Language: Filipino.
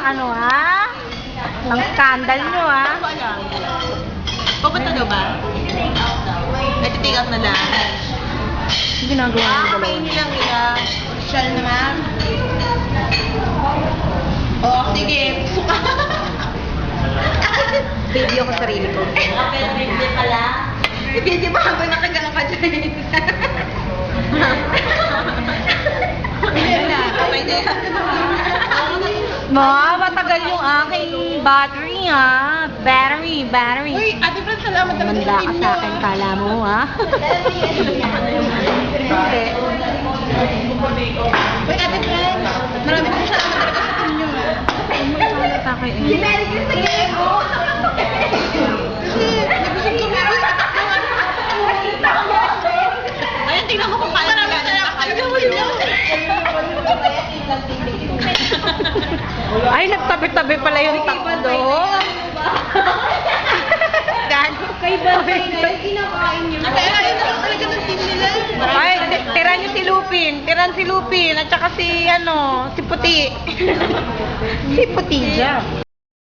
ano ha? Ang skandal nyo ha? Pupunta daw ba? Nag-take out na lang. Ginagawa ng dalawa. Kainin lang nila. Siya naman. Oh, sige. Suka. Video ko sarili ko. Video pala. Video pa habang nakagano ka dyan. Okay na yan. Matagal yung aking battery ha. Battery. Uy, Ate Fran, salamat naman Manda ka sa akin, kala mo ha? Hindi. Uy, Ate Fran, maraming po salamat talaga sa inyo. Sa akin eh. Merry Christmas again mo! Kasi, nabusog kami. Ayun, tingnan mo kung paano nila. Ay, nagtabi-tabi pala yung takdo. Gago. Kay Bantay na yung kinakain nyo. Ayun na lang talaga ng team nila. Ay, tira nyo si Lupin. Tiran si Lupin. At saka si, si Puti. Si Puti dyan.